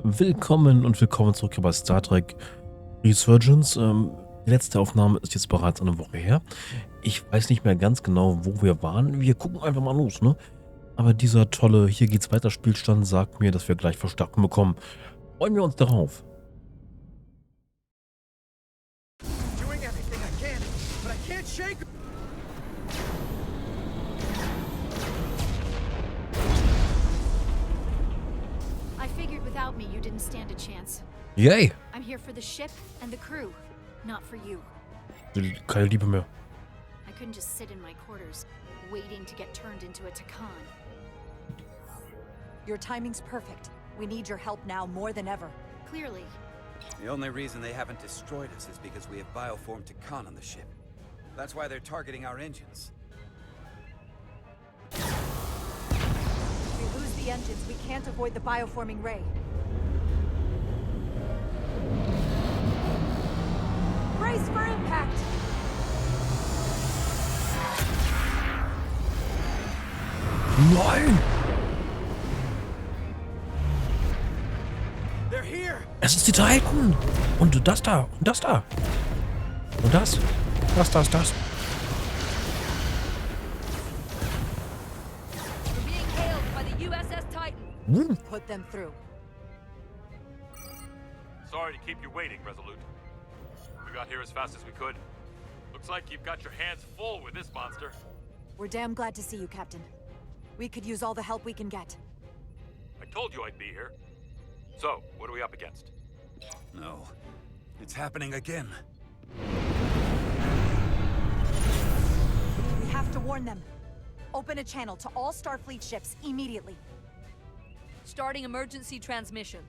Willkommen zurück hier bei Star Trek Resurgence. Die letzte Aufnahme ist jetzt bereits eine Woche her. Ich weiß nicht mehr ganz genau, wo wir waren. Wir gucken einfach mal los, ne? Aber dieser tolle Hier geht's weiter Spielstand sagt mir, dass wir gleich Verstärkung bekommen. Freuen wir uns darauf. Without me, you didn't stand a chance. Yay! I'm here for the ship and the crew, not for you. Keine Liebe mehr. I couldn't just sit in my quarters, waiting to get turned into a Tʀᴇδ. Your timing's perfect. We need your help now more than ever. Clearly. The only reason they haven't destroyed us is because we have bioformed Tʀᴇδ on the ship. That's why they're targeting our engines. If we lose the engines, we can't avoid the bioforming ray. Brace for impact! Nein! They're here! Es ist die Titan! Und das da! Und das da! Und das! Das! We're being hailed by the USS Titan. Put them through. Sorry to keep you waiting, Resolute. We got here as fast as we could. Looks like you've got your hands full with this monster. We're damn glad to see you, Captain. We could use all the help we can get. I told you I'd be here. So, what are we up against? No. It's happening again. We have to warn them. Open a channel to all Starfleet ships immediately. Starting emergency transmission.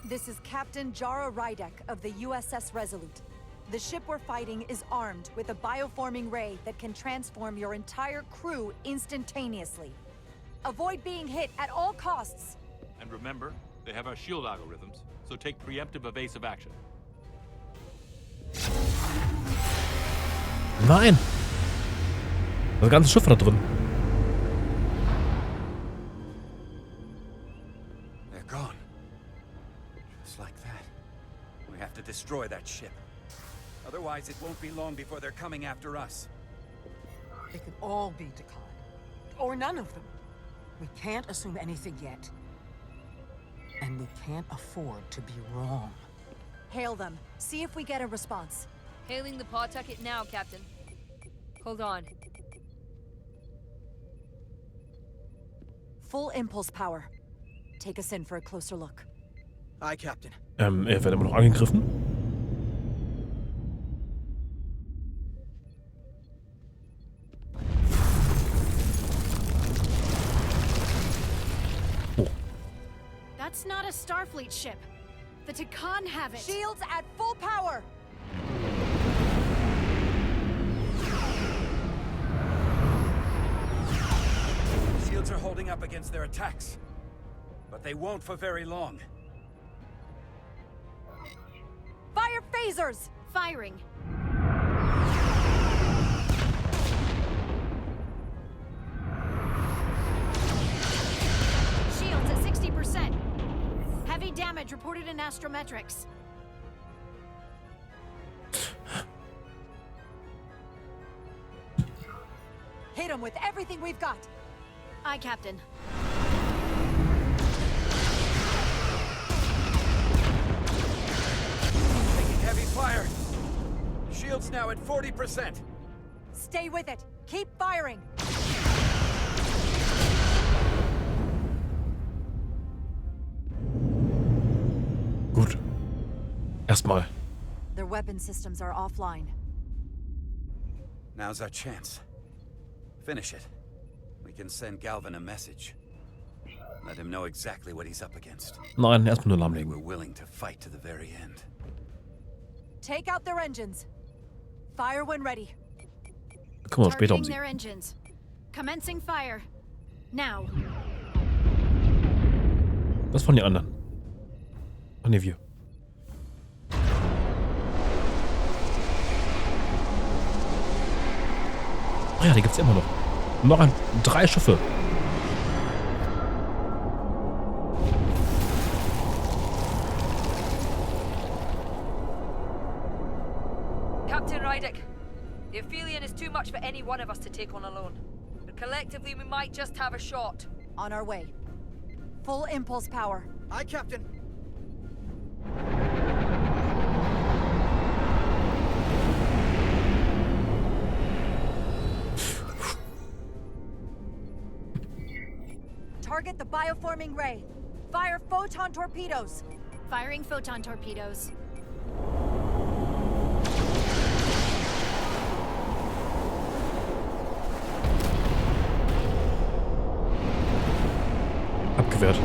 This is Captain Jara Rydek of the USS Resolute. The ship we're fighting is armed with a bioforming ray that can transform your entire crew instantaneously. Avoid being hit at all costs. And remember, they have our shield algorithms, so take preemptive evasive action. Nein! Das ganze Schiff da drin. They're gone. Just like that. We have to destroy that ship. Otherwise, it won't be long before they're coming after us. They could all be Tʀᴇδ. Or none of them. We can't assume anything yet. And we can't afford to be wrong. Hail them. See if we get a response. Hailing the Pawtucket now, Captain. Hold on. Full impulse power. Take us in for a closer look. Aye, Captain. Er wird immer noch angegriffen. Oh. That's not a Starfleet ship. The Tʀᴇδ have it. Shields at full power! Shields are holding up against their attacks. But they won't for very long. Fire phasers! Firing. Shields at 60%. Heavy damage reported in astrometrics. Hit them with everything we've got. Aye, Captain. Taking heavy fire. Shields now at 40%. Stay with it. Keep firing. Gut. Erstmal. Their weapon systems are offline. Now's our chance. Finish it. We can send Galvin a message. Let him know exactly what he's up against. Nein, erstmal nur They lahmlegen. were willing to fight to the very end. Take out their engines. Fire when ready. Kümmern wir uns später um Targeting sie. their engines. Commencing fire. Now. Was von den anderen? Ach ne, wir. Ach ja, die gibt's immer noch. Noch 3 Schiffe. Rydick. The Eᴡɪḷīʞᴏ is too much for any one of us to take on alone. But collectively, we might just have a shot. On our way. Full impulse power. Aye, Captain. Target the bioforming ray. Fire photon torpedoes. Firing photon torpedoes. Abgewehrt.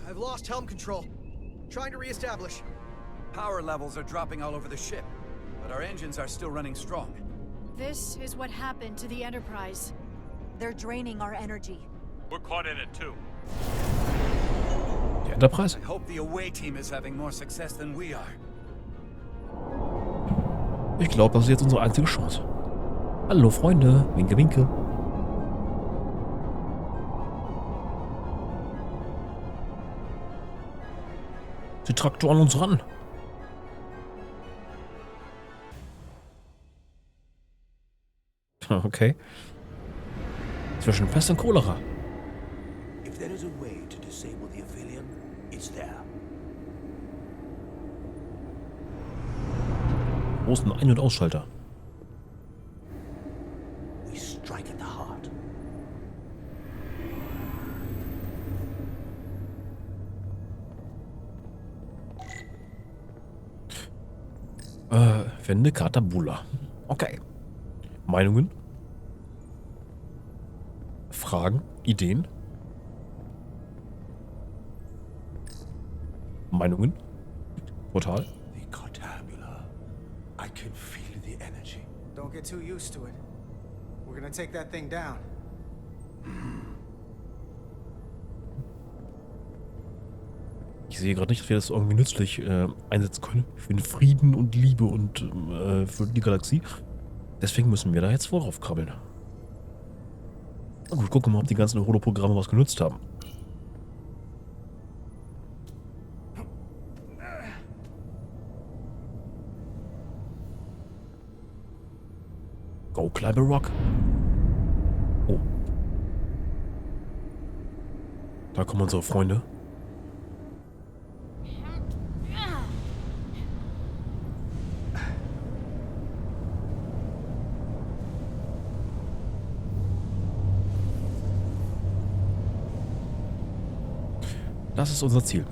I've lost helm control. Trying to re-establish. Power levels are dropping all over the ship, but our engines are still running strong. This is what happened to the Enterprise. They're draining our energy. We're caught in it too. Die Enterprise? I hope the away team is having more success than we are. Ich glaube, das ist jetzt unsere einzige Chance. Hallo Freunde, winke winke. Sie traktoren uns ran. Okay. Zwischen Pest und Cholera. If there is a way to disable the Eᴡɪļīʞᴏ, it's there. Wo ist ein Ein- und Ausschalter? We strike at the heart. Wende Katabula. Okay. Meinungen? Fragen? Ideen? Meinungen? Portal? The Cartabula. I can feel the energy. Don't get too used to it. We're gonna take that thing down. Ich sehe gerade nicht, dass wir das irgendwie nützlich einsetzen können. Für den Frieden und Liebe und für die Galaxie. Deswegen müssen wir da jetzt wohl raufkrabbeln. Na gut, gucken wir mal, ob die ganzen Holo-Programme was genutzt haben. Go, climb a rock. Oh. Da kommen unsere Freunde. Das ist unser Ziel.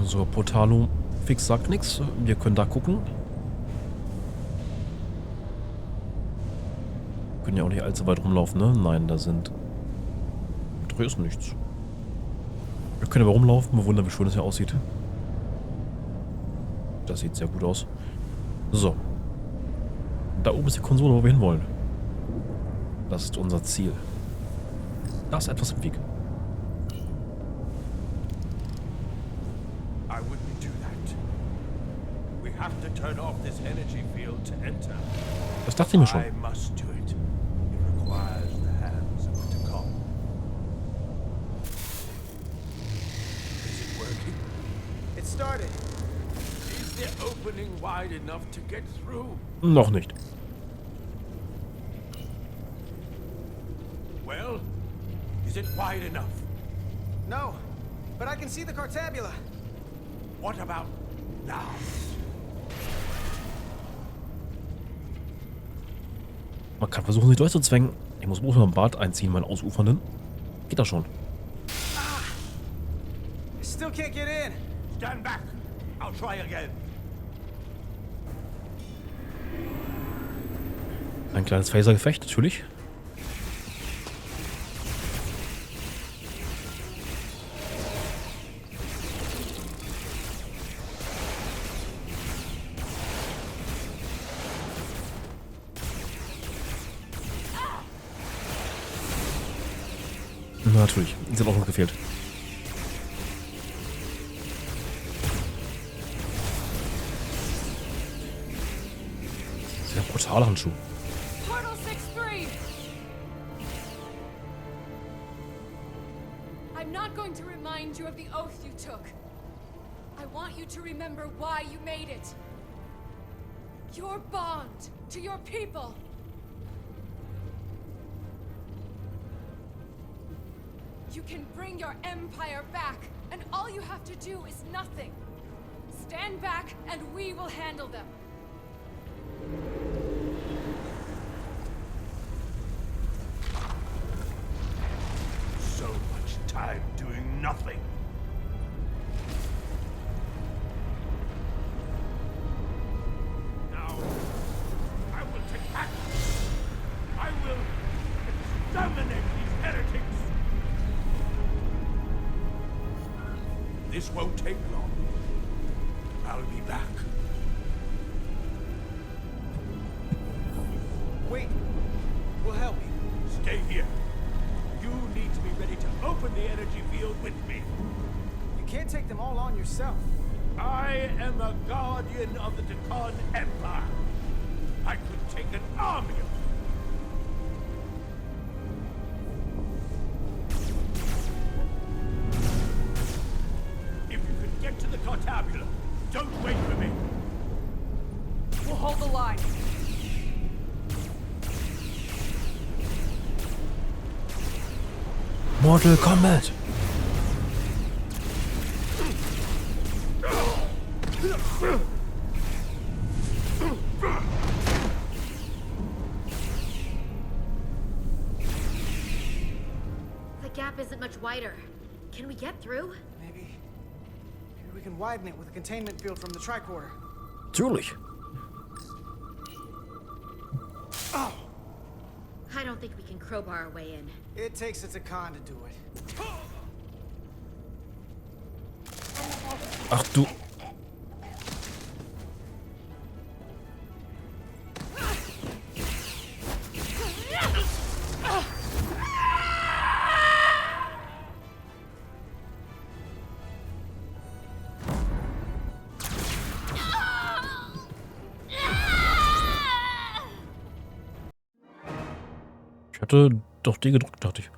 So, Portalo fix sagt nichts. Wir können da gucken. Können ja auch nicht allzu weit rumlaufen, ne? Nein, da sind... Da ist nichts. Wir können aber rumlaufen. Bewundern, wie schön das hier aussieht. Das sieht sehr gut aus. So. Da oben ist die Konsole, wo wir hinwollen. Das ist unser Ziel. Da ist etwas im Weg. I wouldn't do that. We have to turn off this energy field to enter. Das dachte ich mir schon. I must do it. It requires the hands of the Tʀᴇð. Is it working? It started. Is the opening wide enough to get through? Noch nicht. Well, is it wide enough? No, but I can see the Cartabula. What about now? Man kann versuchen, sie durchzuzwängen. Ich muss bloß mal ein Bart einziehen, meinen Ausufernden. Geht das schon. I still can't get in. Stand back. I'll try again. Ein kleines Phasergefecht, natürlich. Natürlich, sie hat auch noch gefehlt. Metallhandschuh. Portal 6-3! I'm not going to remind you of the oath you took. I want you to remember why you made it. Your bond to your people. You can bring your empire back, and all you have to do is nothing. Stand back, and we will handle them. So much time doing nothing. Now, I will take action. I will exterminate these heretics. This won't take long. I'll be back. Wait. We'll help you. Stay here. You need to be ready to open the energy field with me. You can't take them all on yourself. I am a guardian of the Tʀᴇδ Empire. I could take an army of them. If you could get to the Cartabula, don't wait for me. We'll hold the line. Mortal Kombat. The gap isn't much wider. Can we get through? Maybe we can widen it with a containment field from the tricorder. Natürlich. Oh! I don't think we can crowbar our way in. It takes a Tʀᴇd to do it. Ach du. Ich hatte doch D gedrückt, dachte ich.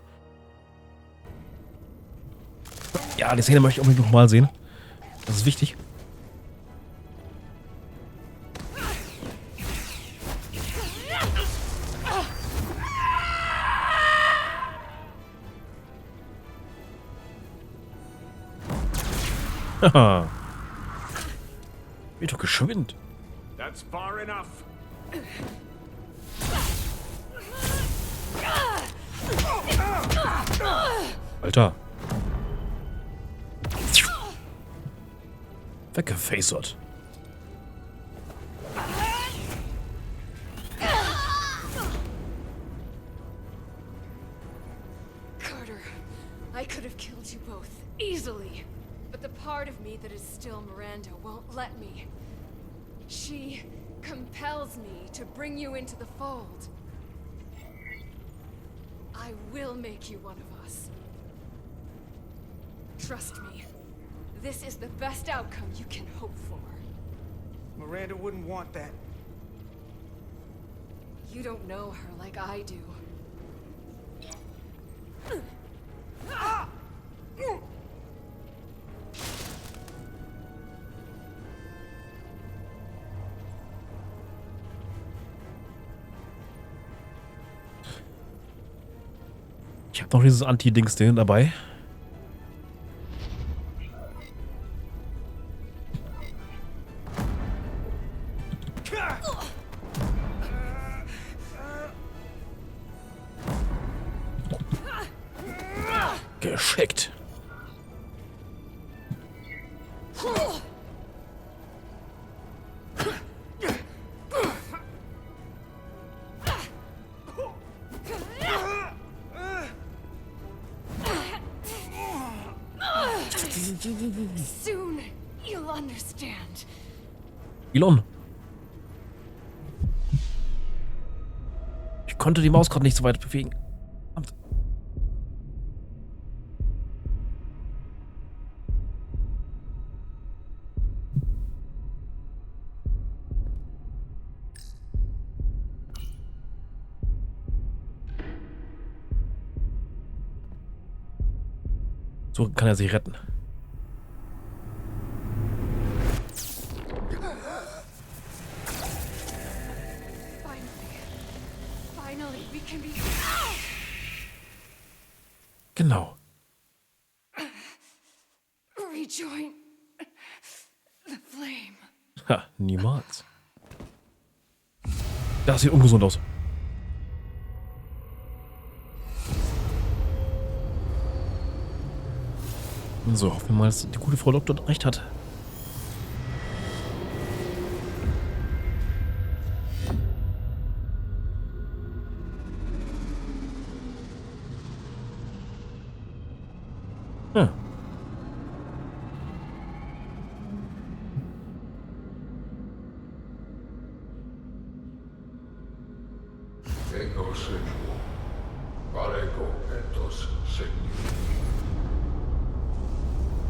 Ja, die Szene möchte ich unbedingt noch mal sehen. Das ist wichtig. Haha. Wird doch geschwind. That's far enough. Alter. Weggefacert. Carter, I could have killed you both, easily. But the part of me that is still Miranda won't let me. She compels me to bring you into the fold. I will make you one of us. Trust me. This is the best outcome you can hope for. Miranda wouldn't want that. You don't know her like I do. Ich habe noch dieses Anti-Dings-Ding dabei. Geschickt. Soon, you'll understand. Elon. Ich konnte die Maus gerade nicht so weit bewegen. Verdammt. So kann er sie retten. Finally, we can be... Genau. Rejoin the flame. Ha, niemals. Das sieht ungesund aus. So, hoffen wir mal, dass die gute Frau Doktor recht hat. Ja.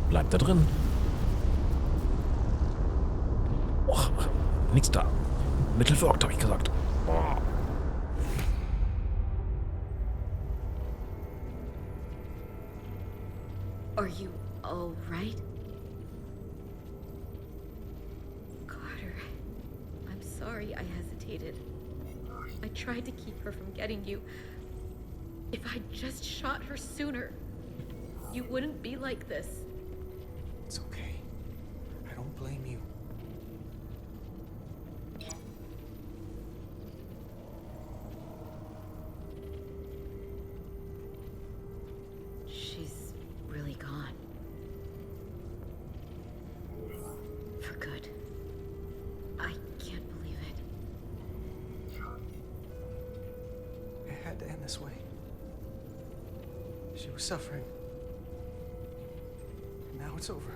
Bleibt da drin. Och, nix da. Mittel versorgt, habe ich gesagt. Oh. Are you all right? Carter, I'm sorry I hesitated. I tried to keep her from getting you. If I'd just shot her sooner, you wouldn't be like this. It's okay. I don't blame you. She's really gone. For good. I can't believe it. It had to end this way. She was suffering. Now it's over.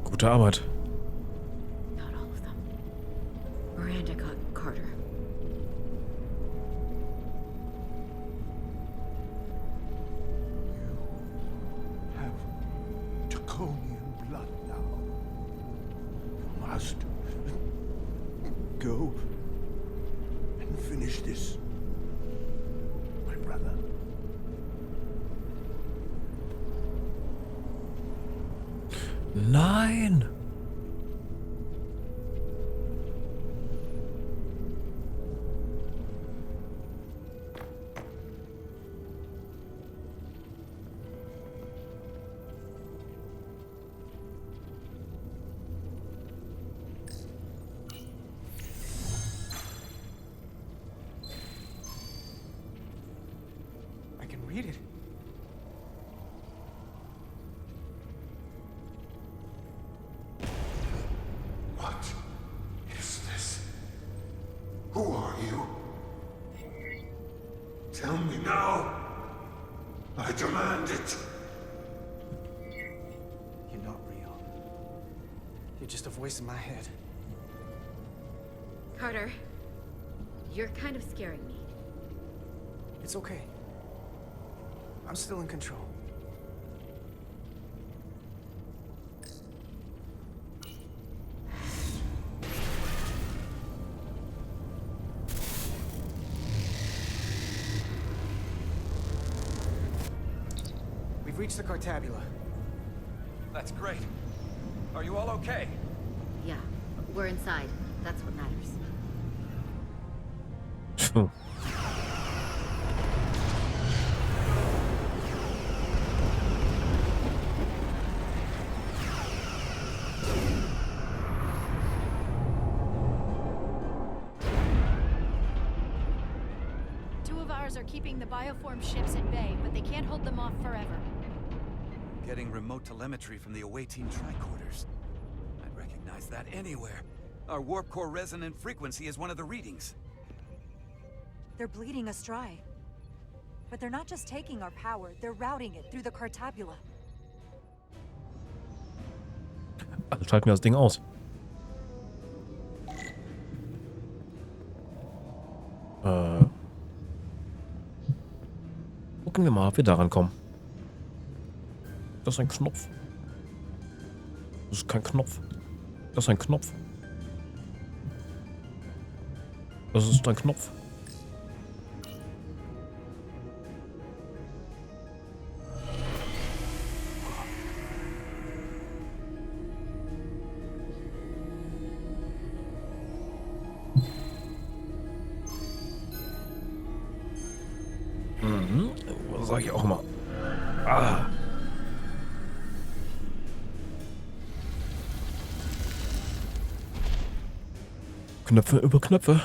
Gute Arbeit. Not all of them. Miranda got Carter. You have Taconian blood now. You must go and finish this, my brother. Nein! I can read it. What is this? Who are you? Tell me now. I demand it. You're not real. You're just a voice in my head. Carter, you're kind of scaring me. It's okay. I'm still in control. We've reached the Cartabula. That's great. Are you all okay? Yeah, we're inside. That's what matters. Are keeping the bioform ships at bay, but they can't hold them off forever. Getting remote telemetry from the awaiting tricorders. I'd recognize that anywhere. Our warp core resonant frequency is one of the readings. They're bleeding us dry. But they're not just taking our power, they're routing it through the Cartabula. Also schalten wir das Ding aus. Gucken wir mal, ob wir daran kommen. Das ist ein Knopf. Das ist kein Knopf. Das ist ein Knopf. Das ist ein Knopf. Das sage ich auch immer. Ah. Knöpfe über Knöpfe.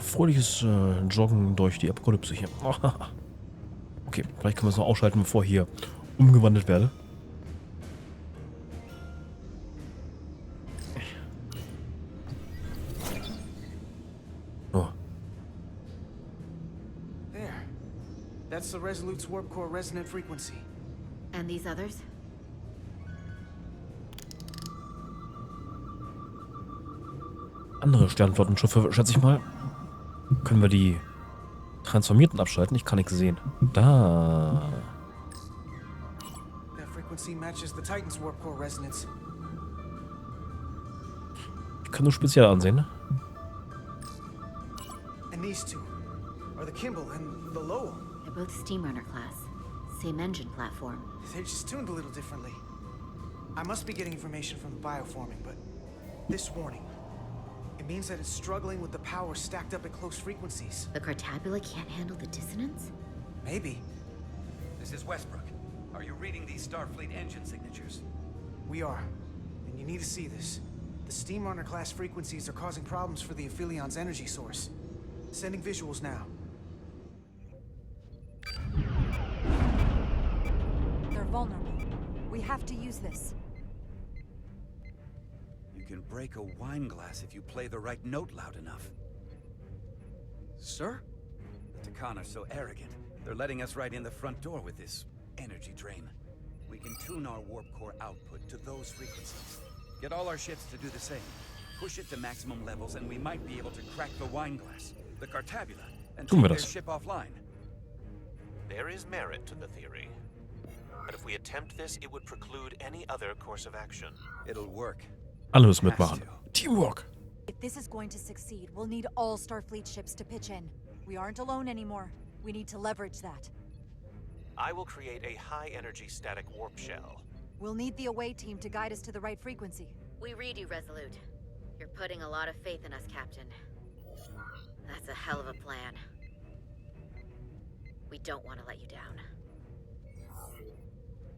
Fröhliches Joggen durch die Apokalypse hier. Okay, vielleicht können wir es noch ausschalten, bevor ich hier umgewandelt werde. Oh. There. That's the Resolute's warp core resonant frequency. And these others? Andere Sternflottenschiffe, schätze ich mal. Können wir die Transformierten abschalten? Ich kann nichts sehen. Da. That frequency matches the Titan's warp core resonance. Ich kann nur speziell ansehen. And these two are the Kimball and the Lowell. They're both Steamrunner class. Same engine platform. They're just tuned a little differently. I must be getting information from the bioforming, but this warning, it means that it's struggling with the power stacked up at close frequencies. The Cartabula can't handle the dissonance? Maybe. This is Westbrook. Are you reading these Starfleet engine signatures? We are. And you need to see this. The Steamrunner class frequencies are causing problems for the Ephilion's energy source. Sending visuals now. They're vulnerable. We have to use this. You can break a wine glass if you play the right note loud enough. Sir? The Tacon are so arrogant. They're letting us right in the front door with this energy drain. We can tune our warp core output to those frequencies. Get all our ships to do the same. Push it to maximum levels and we might be able to crack the wine glass, the Cartabula, and take their ship offline. There is merit to the theory. But if we attempt this, it would preclude any other course of action. It'll work. Alle müssen mitmachen. Teamwork. If this is going to succeed, we'll need all Starfleet ships to pitch in. We aren't alone anymore. We need to leverage that. I will create a high-energy static warp shell. We'll need the away team to guide us to the right frequency. We read you, Resolute. You're putting a lot of faith in us, Captain. That's a hell of a plan. We don't want to let you down.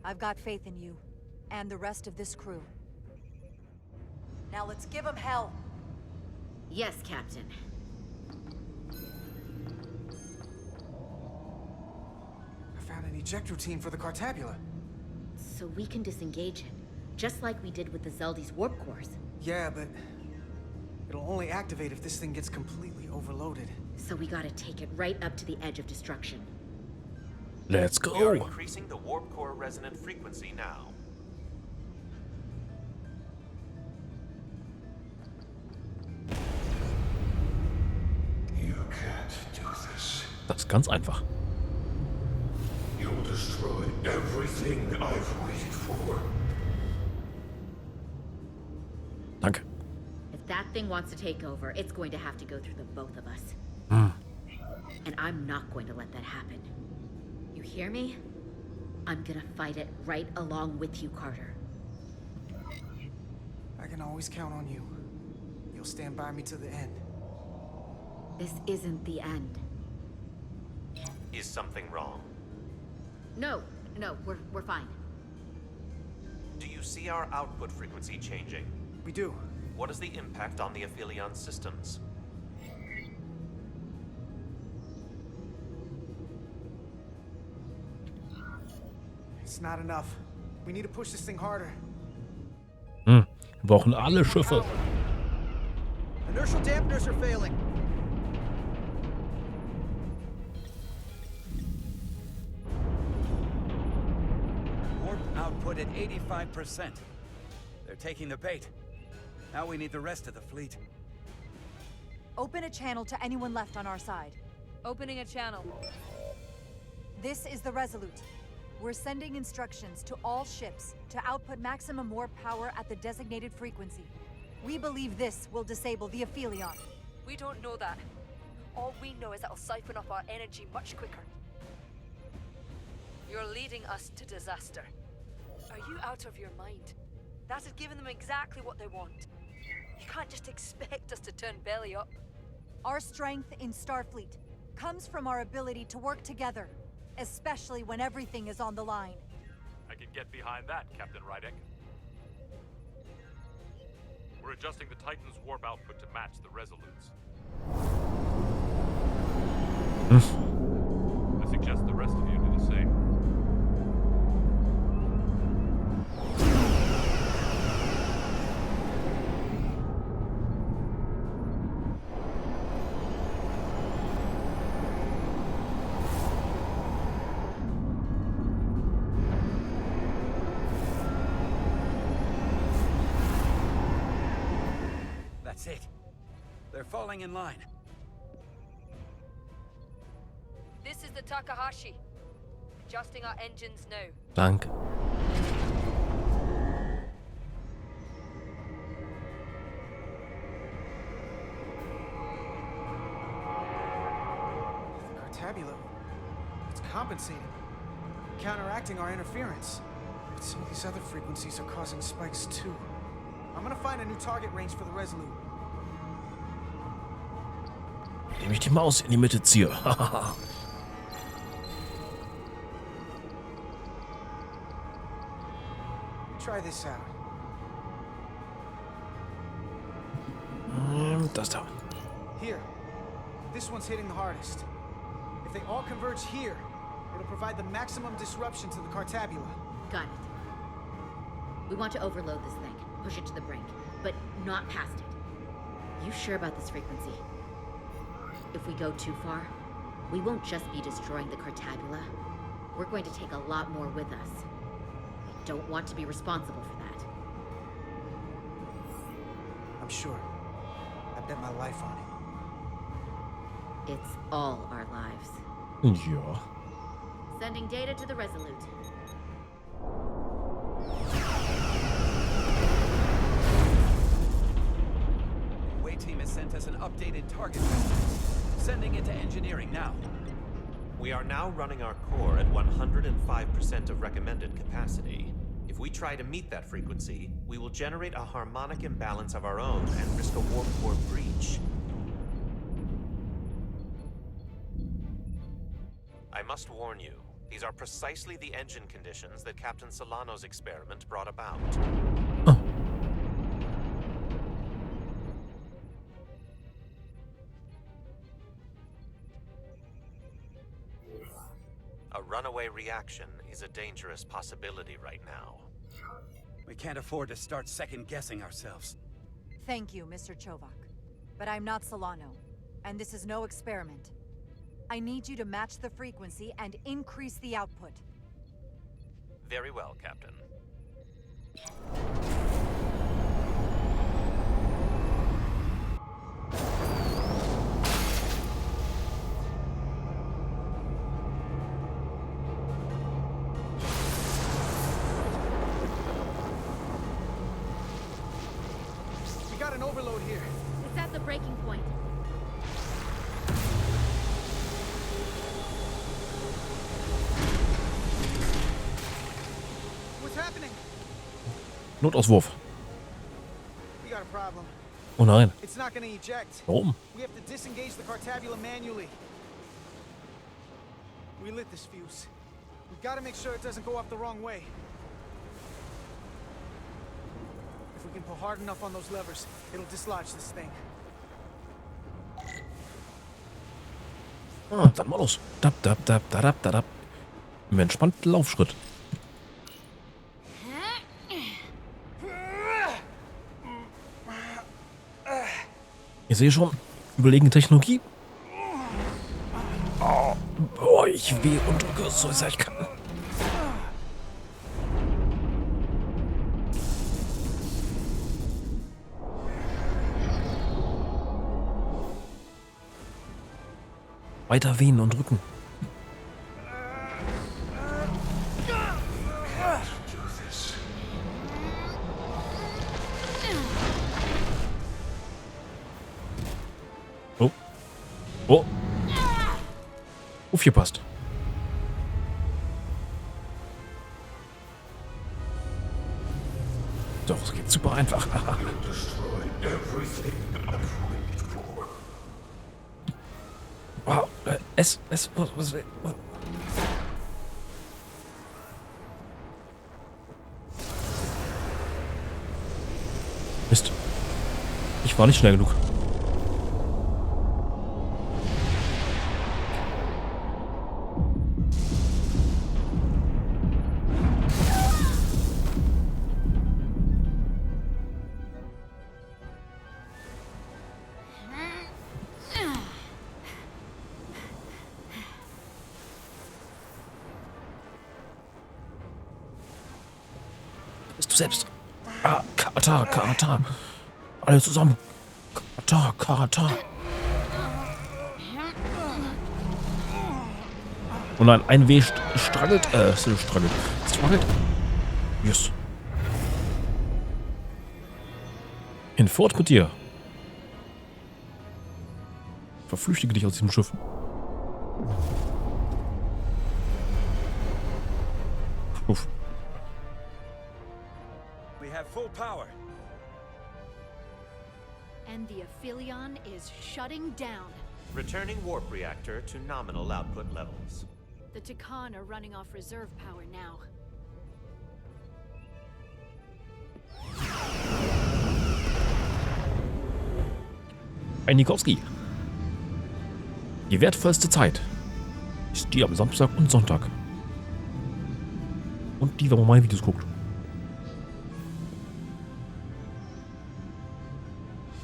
I've got faith in you, and the rest of this crew. Now let's give them hell! Yes, Captain. I found an ejector team for the Cartabula. So we can disengage it, just like we did with the Zeldy's warp cores. Yeah, but it'll only activate if this thing gets completely overloaded. So we gotta take it right up to the edge of destruction. Let's We are go. increasing the warp core resonant frequency now. You can't do this. Das ist ganz einfach. You'll destroy everything I've waited for. Danke. If that thing wants to take over, it's going to have to go through the both of us. And I'm not going to let that happen. You hear me? I'm gonna fight it right along with you, Carter. I can always count on you. You'll stand by me to the end. This isn't the end. Is something wrong? No, we're fine. Do you see our output frequency changing? We do. What is the impact on the Ephilion systems? It's not enough. We need to push this thing harder. Wir brauchen alle Schiffe. Inertial dampeners are failing. Warp output at 85%. They're taking the bait. Now we need the rest of the fleet. Open a channel to anyone left on our side. Opening a channel. This is the Resolute. We're sending instructions to all ships to output maximum warp power at the designated frequency. We believe this will disable the EᴡɪΛᴜ. We don't know that. All we know is it'll siphon off our energy much quicker. You're leading us to disaster. Are you out of your mind? That has given them exactly what they want. You can't just expect us to turn belly up. Our strength in Starfleet comes from our ability to work together, especially when everything is on the line. I can get behind that, Captain Rydek. We're adjusting the Titan's warp output to match the Resolute's. I suggest the rest of you do the same. That's it. They're falling in line. This is the Takahashi. Adjusting our engines now. Danke. Cartabula. It's compensating. Counteracting our interference. But some of these other frequencies are causing spikes too. I'm gonna find a new target range for the Resolute. Indem ich die Maus in die Mitte ziehe. Try this out. Das da. Here. This one's hitting the hardest. If they all converge here, it'll provide the maximum disruption to the Cartabula. Got it. We want to overload this thing, push it to the brink, but not past it. You sure about this frequency? If we go too far, we won't just be destroying the Cartabula. We're going to take a lot more with us. I don't want to be responsible for that. I'm sure. I bet my life on it. It's all our lives. Ja. Sending data to the Resolute. Way team has sent us an updated target message. Sending it to engineering now. We are now running our core at 105% of recommended capacity. If we try to meet that frequency, we will generate a harmonic imbalance of our own and risk a warp core breach. I must warn you, these are precisely the engine conditions that Captain Solano's experiment brought about. A runaway reaction is a dangerous possibility right now. We can't afford to start second-guessing ourselves. Thank you, Mr. Chovak. But I'm not Solano, and this is no experiment. I need you to match the frequency and increase the output. Very well, Captain. We got an overload here. It's at the breaking point. What's happening? Notauswurf. We got a problem. Oh nein. It's not gonna eject. Warum? We have to disengage the Cartabula manually. We lit this fuse. We gotta make sure it doesn't go off the wrong way. If we can pull hard enough on those levers, it'll dislodge this thing. Ah, dann mal los. Dab, dab, dab, dab, dab, dab. Im entspannten Laufschritt. sehe schon, überlegene Technologie. Oh, ich weh und drücke so sehr ich kann. Weiter wehen und drücken. Oh. Oh. Aufgepasst. Doch, es geht super einfach. Wow, was. Mist. Ich war nicht schnell genug. Bist du selbst? Kata. Alle zusammen. Kata. Oh nein, ein W struggelt. Struggelt. Yes. Hinfort mit dir. Verflüchtige dich aus diesem Schiff. Uff. We have full power. And the Eᴡɪḷᴏᴛᴛ is shutting down. Returning warp reactor to nominal output levels. The Tʀᴇð are running off reserve power now. Ein Nikowski. Die wertvollste Zeit ist die am Samstag und Sonntag. Und die, wenn man meine Videos guckt.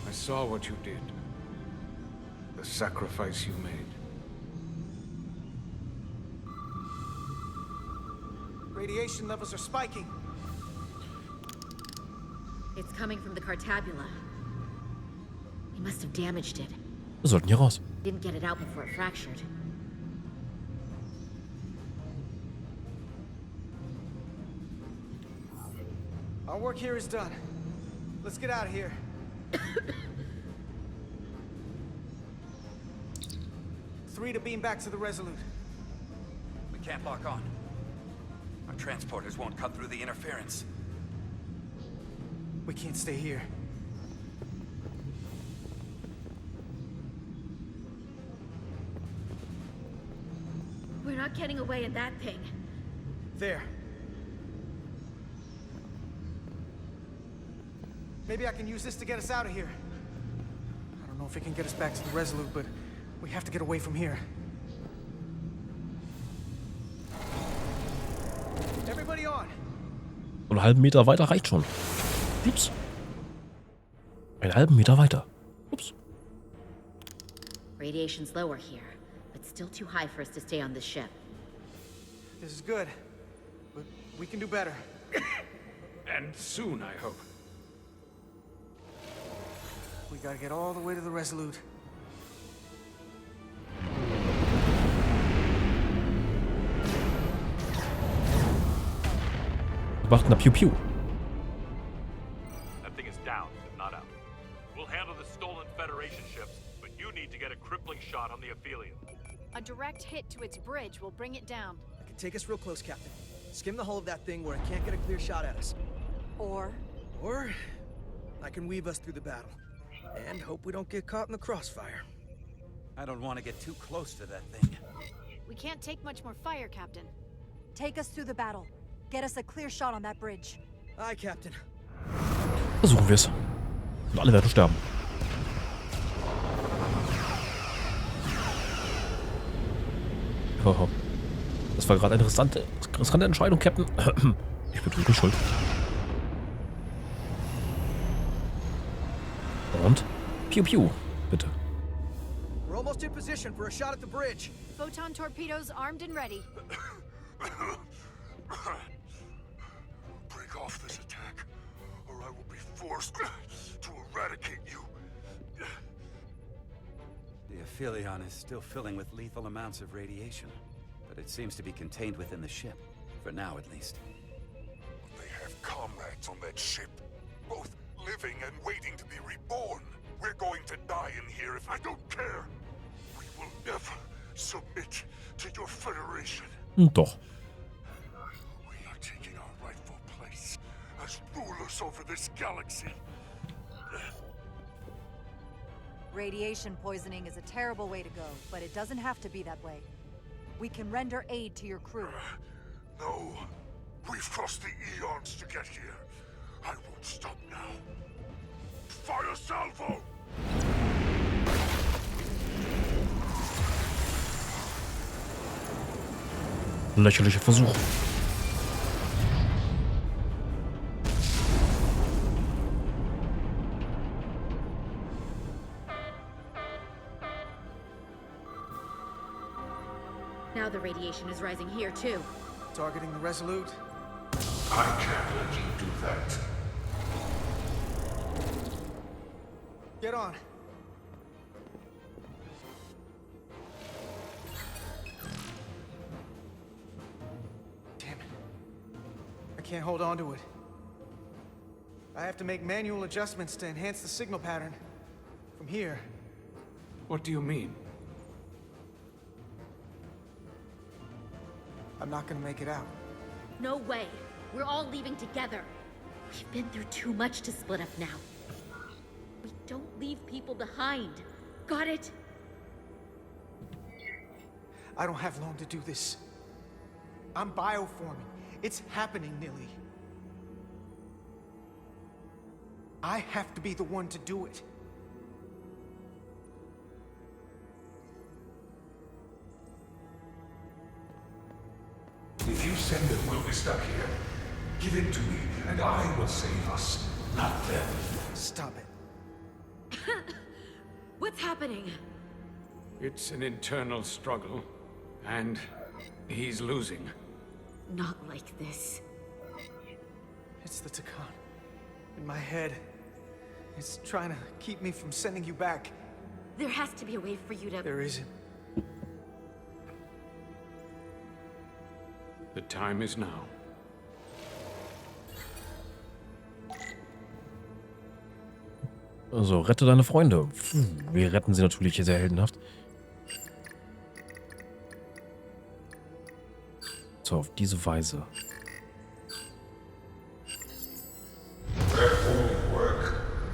I saw what you did. The sacrifice you made. Radiation levels are spiking. It's coming from the cartabula. He must have damaged it. Wir sollten hier raus. Didn't get it out before it fractured. Our work here is done. Let's get out of here. Three to beam back to the Resolute. We can't lock on. Our transporters won't cut through the interference. We can't stay here. We're not getting away in that thing. There. Maybe I can use this to get us out of here. I don't know if it can get us back to the Resolute, but we have to get away from here. Everybody on. Und einen halben Meter weiter reicht schon. Ups. Einen halben Meter weiter. Ups. Radiation's lower here, but still too high for us to stay on this ship. This is good, but we can do better. And soon, I hope. We gotta get all the way to the Resolute. Wir machten da Piu Piu. That thing is down, but not out. We'll handle the stolen Federation ships, but you need to get a crippling shot on the Ephelium. A direct hit to its bridge will bring it down. I can take us real close, Captain. Skim the hull of that thing where it can't get a clear shot at us. Or I can weave us through the battle. And hope we don't get caught in the crossfire. I don't want to get too close to that thing. We can't take much more fire, Captain. take us through the battle. Get us a clear shot on that bridge. Aye, Captain. Versuchen wir es. Und alle werden sterben. Hoho. Das war gerade eine riskante Entscheidung, Captain. Ich bin wirklich schuld. Und? Piu Piu. bitte. We're almost in position for a shot at the bridge. Photon torpedoes armed and ready. Break off this attack, or I will be forced to eradicate you. The Eᴡɪḷᴏᴛᴛᴇ is still filling with lethal amounts of radiation, but it seems to be contained within the ship, for now at least. They have comrades on that ship, both living and waiting to be reborn. We're going to die in here if I don't care. We will never submit to your federation. Doch. We are taking our rightful place as rulers over this galaxy. Radiation poisoning is a terrible way to go, but it doesn't have to be that way. We can render aid to your crew. No. We've crossed the eons to get here. I won't stop now. Fire salvo! Lächerlicher Versuch. Now the radiation is rising here, too. Targeting the Resolute? I can't let you do that. Get on. Damn it. I can't hold on to it. I have to make manual adjustments to enhance the signal pattern. From here. What do you mean? I'm not gonna make it out. No way. We're all leaving together. We've been through too much to split up now. We don't leave people behind. Got it? I don't have long to do this. I'm bioforming. It's happening, Nilly. I have to be the one to do it. If you send it, we'll be stuck here. Give it to me, and I will save us, not them. Stop it. What's happening? It's an internal struggle, and he's losing. Not like this. It's the Tʀᴇδ. In my head. It's trying to keep me from sending you back. There has to be a way for you to... There isn't. The time is now. Also, rette deine Freunde. Wir retten sie natürlich sehr heldenhaft. So, auf diese Weise.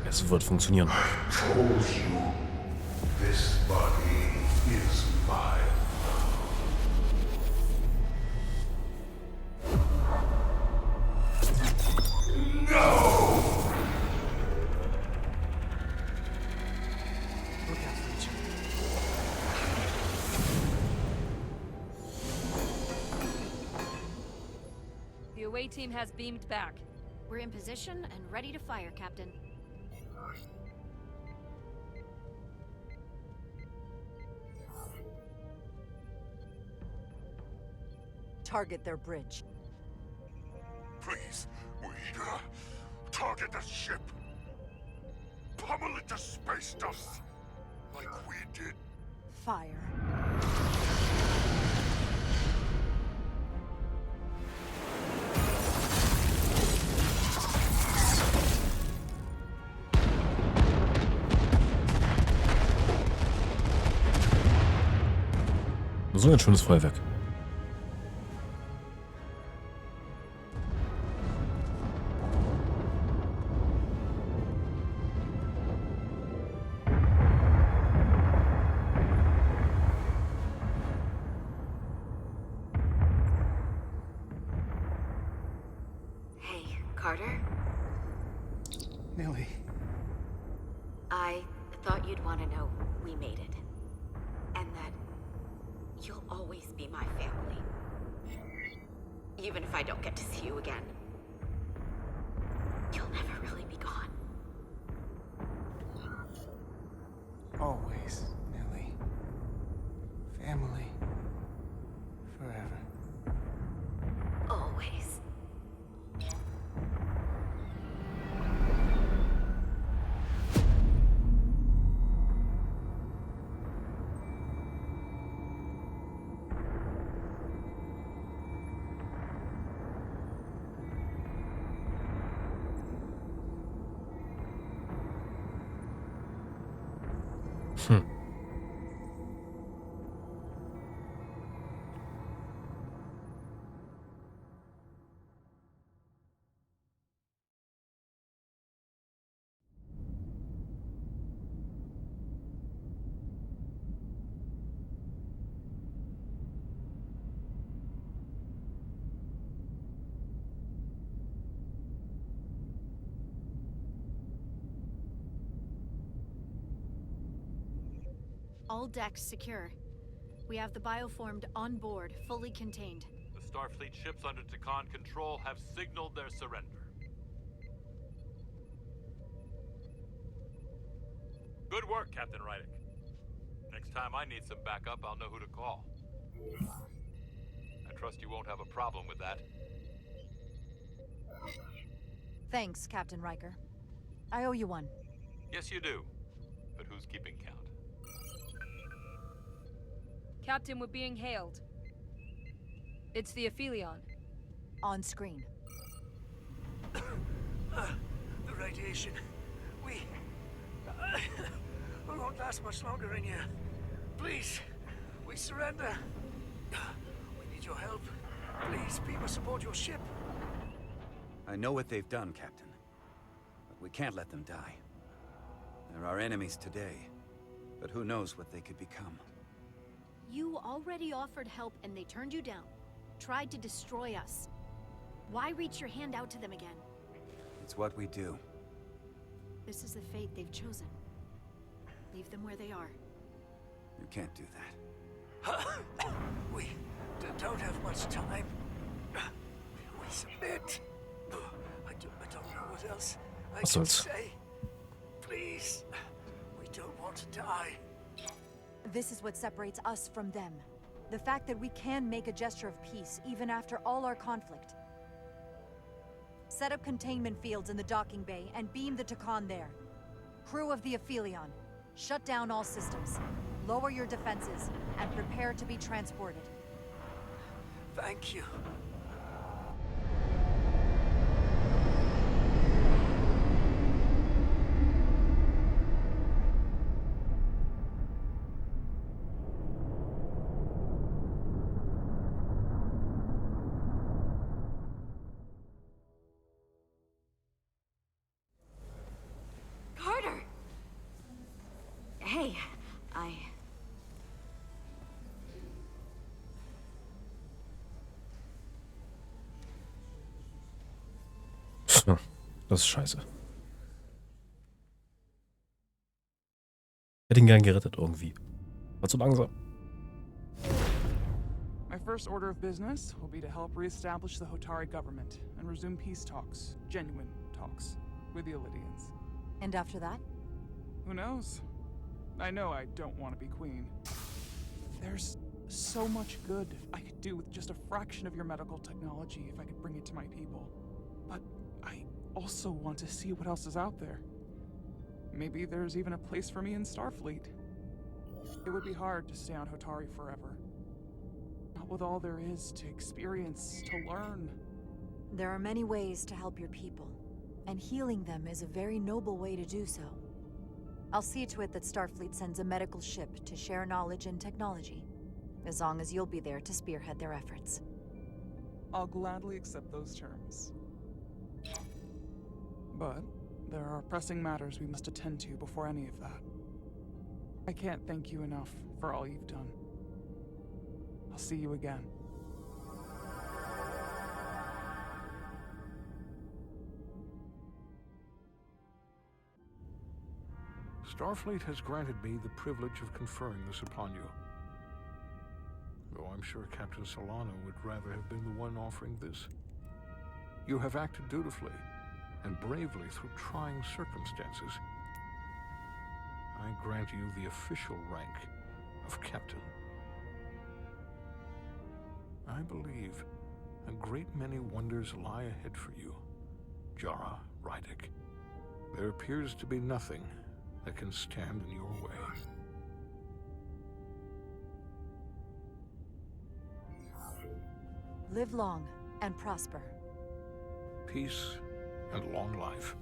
Es wird funktionieren. The away team has beamed back. We're in position and ready to fire, Captain. Target their bridge. Please, we target the ship. Pummel it to space dust, like we did. Fire. So ein schönes Feuerwerk. Hey, Carter? Nilly. I thought you'd want to know we made it. And that you'll always be my family. Even if I don't get to see you again. You'll never really be gone. Oh. Hm. All decks secure. We have the bioformed on board, fully contained. The Starfleet ships under Tacon control have signaled their surrender. Good work, Captain Rydick. Next time I need some backup, I'll know who to call. I trust you won't have a problem with that. Thanks, Captain Riker. I owe you one. Yes, you do. But who's keeping count? Captain, we're being hailed. It's the Eᴡɪḷᴏᴛᴛᴇ. On screen. The radiation. We won't last much longer in here. Please, we surrender. We need your help. Please, people support your ship. I know what they've done, Captain. But we can't let them die. They're our enemies today. But who knows what they could become. You already offered help and they turned you down. Tried to destroy us. Why reach your hand out to them again? It's what we do. This is the fate they've chosen. Leave them where they are. You can't do that. We don't have much time. We submit. I don't know what else I can say. Please, we don't want to die. This is what separates us from them. The fact that we can make a gesture of peace even after all our conflict. Set up containment fields in the docking bay and beam the Tacon there. Crew of the Eᴡɪḷᴏᴛᴛ, shut down all systems, lower your defenses, and prepare to be transported. Thank you. Hey, Das ist scheiße. Hätte ihn gern gerettet irgendwie. War zu langsam. My first order of business will be to help reestablish the Hotari government and resume peace talks, genuine talks, with the Elydians. And after that? Who knows? I know I don't want to be queen. There's so much good I could do with just a fraction of your medical technology if I could bring it to my people. But I also want to see what else is out there. Maybe there's even a place for me in Starfleet. It would be hard to stay on Hotari forever. Not with all there is to experience, to learn. There are many ways to help your people, and healing them is a very noble way to do so. I'll see to it that Starfleet sends a medical ship to share knowledge and technology, as long as you'll be there to spearhead their efforts. I'll gladly accept those terms. But there are pressing matters we must attend to before any of that. I can't thank you enough for all you've done. I'll see you again. Starfleet has granted me the privilege of conferring this upon you. Though I'm sure Captain Solano would rather have been the one offering this. You have acted dutifully and bravely through trying circumstances. I grant you the official rank of Captain. I believe a great many wonders lie ahead for you, Jara Rydick. There appears to be nothing that can stand in your way. Live long and prosper. Peace and long life.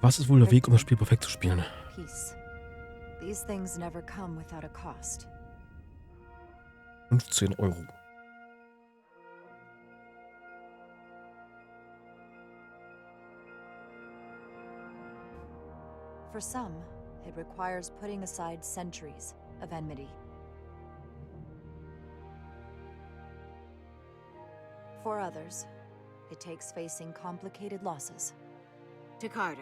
Was ist wohl der Weg, um das Spiel perfekt zu spielen? Peace. These things never come without a cost. 15 Euro. For some, it requires putting aside centuries of enmity. For others, it takes facing complicated losses. Tʀᴇδ.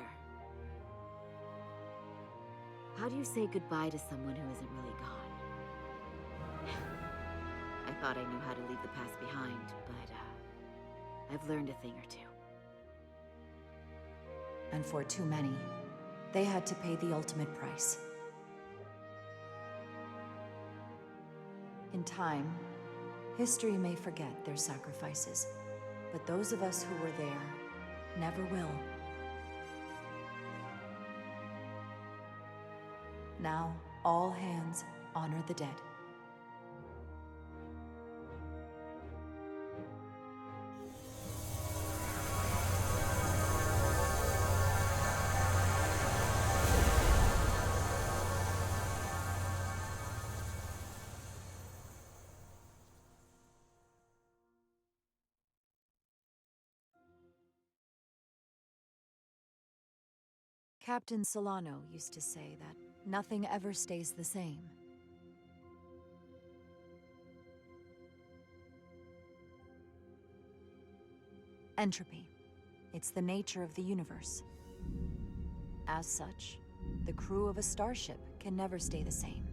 How do you say goodbye to someone who isn't really gone? I thought I knew how to leave the past behind, but I've learned a thing or two. And for too many, they had to pay the ultimate price. In time, history may forget their sacrifices, but those of us who were there never will. Now, all hands honor the dead. Captain Solano used to say that nothing ever stays the same. Entropy. It's the nature of the universe. As such, the crew of a starship can never stay the same.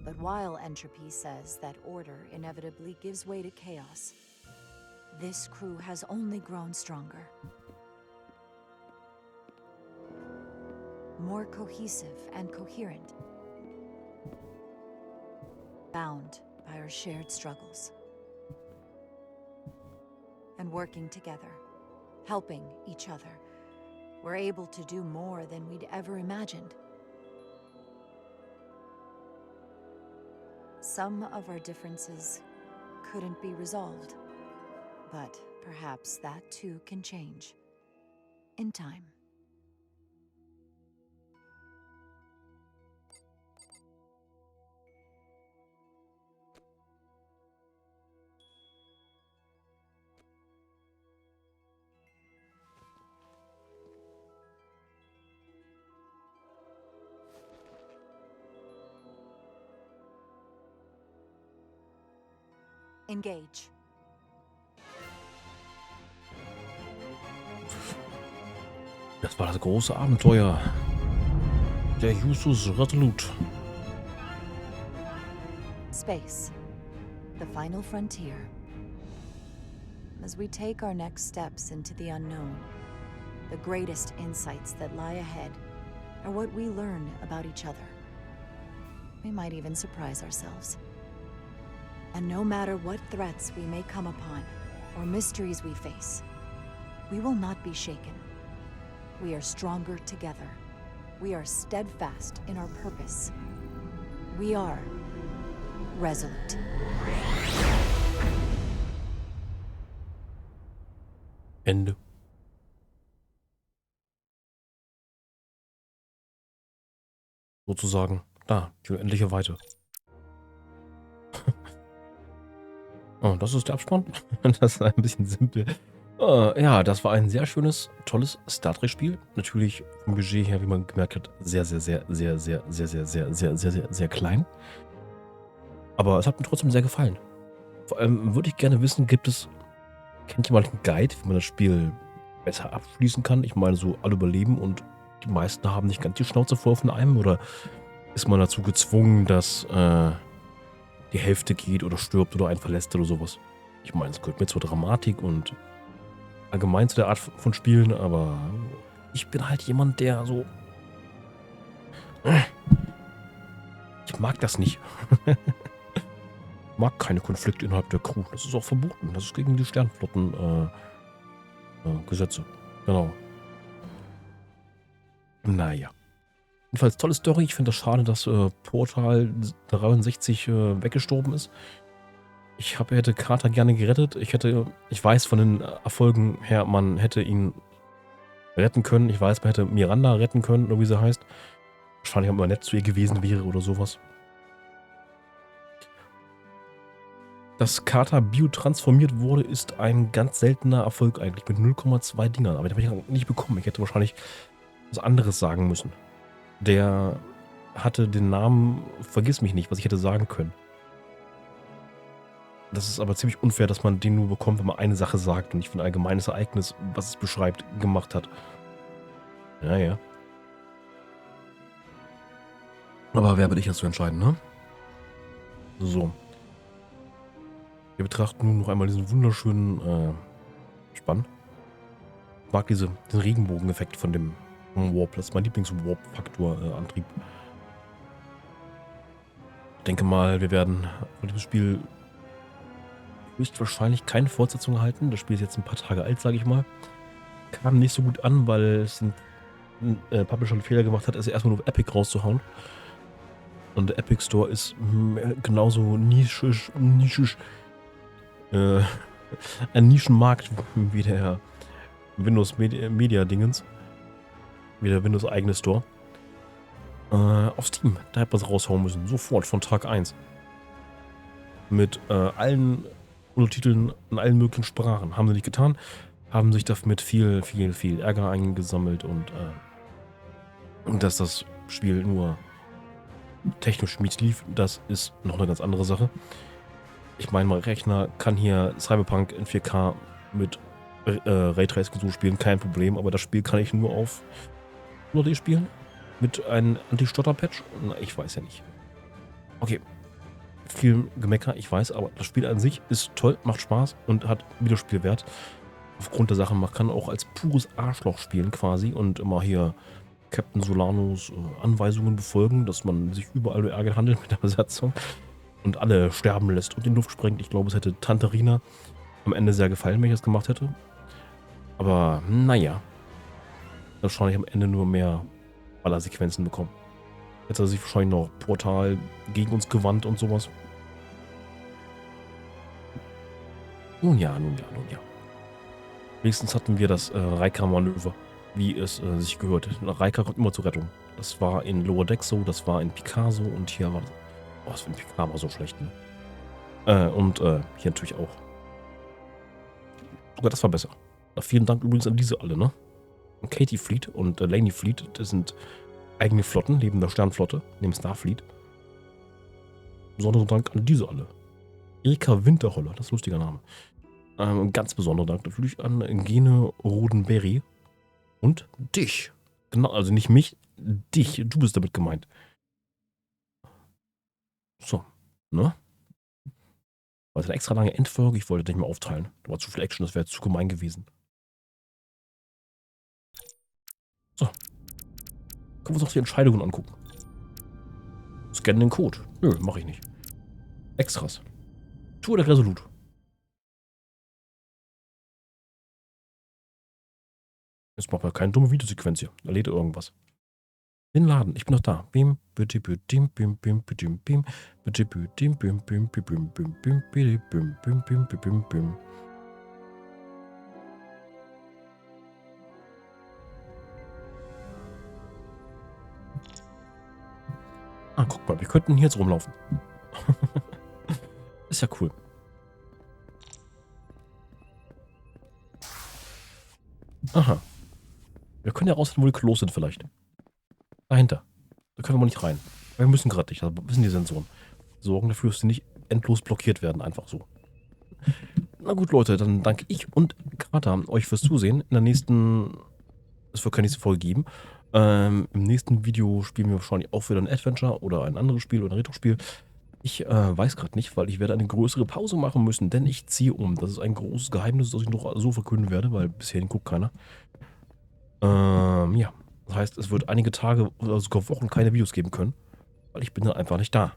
But while entropy says that order inevitably gives way to chaos, this crew has only grown stronger. More cohesive and coherent. Bound by our shared struggles. And working together, helping each other, we're able to do more than we'd ever imagined. Some of our differences couldn't be resolved. But perhaps that too can change. In time. Engage. Das war das große Abenteuer. Der USS Reliant. Space. The final frontier. As we take our next steps into the unknown, the greatest insights that lie ahead are what we learn about each other. We might even surprise ourselves. And no matter what threats we may come upon, or mysteries we face, we will not be shaken. We are stronger together. We are steadfast in our purpose. We are resolute. Ende. Sozusagen. Da, die unendliche Weite. Oh, das ist der Abspann. Das ist ein bisschen simpel. Ja, das war ein sehr schönes, tolles Star Trek-Spiel. Natürlich vom Budget her, wie man gemerkt hat, sehr, sehr, sehr, sehr, sehr, sehr, sehr, sehr, sehr, sehr, sehr, sehr klein. Aber es hat mir trotzdem sehr gefallen. Vor allem würde ich gerne wissen, kennt jemand einen Guide, wie man das Spiel besser abschließen kann? Ich meine, so alle überleben und die meisten haben nicht ganz die Schnauze voll von einem, oder ist man dazu gezwungen, dass die Hälfte geht oder stirbt oder einen verlässt oder sowas? Ich meine, es gehört mir zur Dramatik und allgemein zu der Art von Spielen, aber ich bin halt jemand, der so... Ich mag das nicht. Ich mag keine Konflikte innerhalb der Crew. Das ist auch verboten. Das ist gegen die Sternflotten Gesetze. Genau. Naja. Jedenfalls tolle Story. Ich finde das schade, dass Portal 63 weggestorben ist. hätte Carter gerne gerettet. Ich weiß von den Erfolgen her, man hätte ihn retten können. Ich weiß, man hätte Miranda retten können, oder wie sie heißt. Wahrscheinlich, ob man nett zu ihr gewesen wäre oder sowas. Dass Carter biotransformiert wurde, ist ein ganz seltener Erfolg eigentlich mit 0,2 Dingern. Aber den habe ich nicht bekommen. Ich hätte wahrscheinlich was anderes sagen müssen. Der hatte den Namen Vergiss mich nicht, was ich hätte sagen können. Das ist aber ziemlich unfair, dass man den nur bekommt, wenn man eine Sache sagt und nicht für ein allgemeines Ereignis, was es beschreibt, gemacht hat. Ja. Aber wer bin ich, das zu entscheiden, ne? So. Wir betrachten nun noch einmal diesen wunderschönen Spann. Ich mag diesen Regenbogeneffekt von dem Warp. Das ist mein Lieblings-Warp-Faktor-Antrieb. Ich denke mal, wir werden von diesem Spiel höchstwahrscheinlich keine Fortsetzung erhalten. Das Spiel ist jetzt ein paar Tage alt, sage ich mal. Kam nicht so gut an, weil es ein Publisher einen Fehler gemacht hat, es erstmal nur auf Epic rauszuhauen. Und der Epic Store ist genauso nischig, ein Nischenmarkt wie der Windows Media Dingens. Wie der Windows eigene Store. Auf Steam, da hätte man es raushauen müssen. Sofort, von Tag 1. Mit allen Untertiteln in allen möglichen Sprachen. Haben sie nicht getan. Haben sich damit viel Ärger eingesammelt und dass das Spiel nur technisch mies lief, das ist noch eine ganz andere Sache. Ich meine, mein Rechner kann hier Cyberpunk in 4K mit Raytracing so spielen, kein Problem, aber das Spiel kann ich nur auf UHD spielen. Mit einem Anti-Stotter-Patch? Na, ich weiß ja nicht. Okay. Viel Gemecker, ich weiß, aber das Spiel an sich ist toll, macht Spaß und hat Wiederspielwert. Aufgrund der Sache, man kann auch als pures Arschloch spielen quasi und immer hier Captain Solanos Anweisungen befolgen, dass man sich überall Ärger handelt mit der Besatzung und alle sterben lässt und in die Luft sprengt. Ich glaube, es hätte Tante Rina am Ende sehr gefallen, wenn ich das gemacht hätte. Aber naja, wahrscheinlich am Ende nur mehr Ballersequenzen bekommen. Jetzt hat er sich wahrscheinlich noch Portal gegen uns gewandt und sowas. Nun ja. Wenigstens hatten wir das Riker-Manöver, wie es sich gehört. Riker kommt immer zur Rettung. Das war in Lower Deck so, das war in Picard so und hier war das. Oh, das in Picard war so schlecht, ne? Und hier natürlich auch. Sogar das war besser. Vielen Dank übrigens an diese alle, ne? Katie Fleet und Laney Fleet, das sind eigene Flotten, neben der Sternflotte, neben Starfleet. Besonderen Dank an diese alle. Erika Winterholler, das ist ein lustiger Name. Ganz besonderen Dank natürlich an Gene Rodenberry und dich. Genau, also nicht mich, dich. Du bist damit gemeint. So, ne? War eine extra lange Endfolge, ich wollte nicht mehr aufteilen. Da war zu viel Action, das wäre zu gemein gewesen. So. Können wir uns noch die Entscheidungen angucken. Scannen den Code. Nö, mache ich nicht. Extras. Tour der Resolute. Jetzt macht man keine dumme Videosequenz hier. Da lädt irgendwas. Den Laden, ich bin noch da. Bim, bitte, bim, bim, bim, bim, bim, bitte, bim, bim, bim, bim, bim, bim, bim, bim, bim, bim, bim, bim. Ah, guck mal, wir könnten hier jetzt rumlaufen. Ist ja cool. Aha. Wir können ja rausfinden, wo die Klos sind vielleicht. Dahinter. Da können wir mal nicht rein. Wir müssen gerade nicht. Das wissen die Sensoren. Sorgen dafür, dass sie nicht endlos blockiert werden. Einfach so. Na gut, Leute. Dann danke ich und Carter euch fürs Zusehen. In der nächsten... Es wird keine nächste Folge geben. Im nächsten Video spielen wir wahrscheinlich auch wieder ein Adventure oder ein anderes Spiel oder ein Retro-Spiel. Ich weiß gerade nicht, weil ich werde eine größere Pause machen müssen, denn ich ziehe um. Das ist ein großes Geheimnis, das ich noch so verkünden werde, weil bisher guckt keiner. Ja. Das heißt, es wird einige Tage oder sogar Wochen keine Videos geben können, weil ich bin dann einfach nicht da.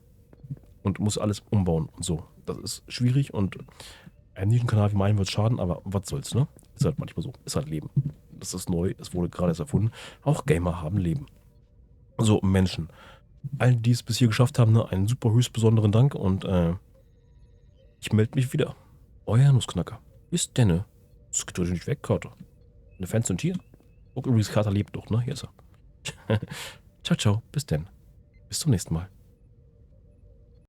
Und muss alles umbauen und so. Das ist schwierig und einem Nischenkanal wie meinen wird schaden, aber was soll's, ne? Ist halt manchmal so. Ist halt Leben. Das ist neu, es wurde gerade erst erfunden. Auch Gamer haben Leben. So, Menschen. Allen, die es bis hier geschafft haben, ne, einen super höchst besonderen Dank und Ich melde mich wieder. Euer Nussknacker. Bis denne. Das geht nicht weg, Kater. Eine Fans und hier. Guck übrigens, Kater lebt doch, ne? Hier ist er. Ciao, ciao. Bis denn. Bis zum nächsten Mal.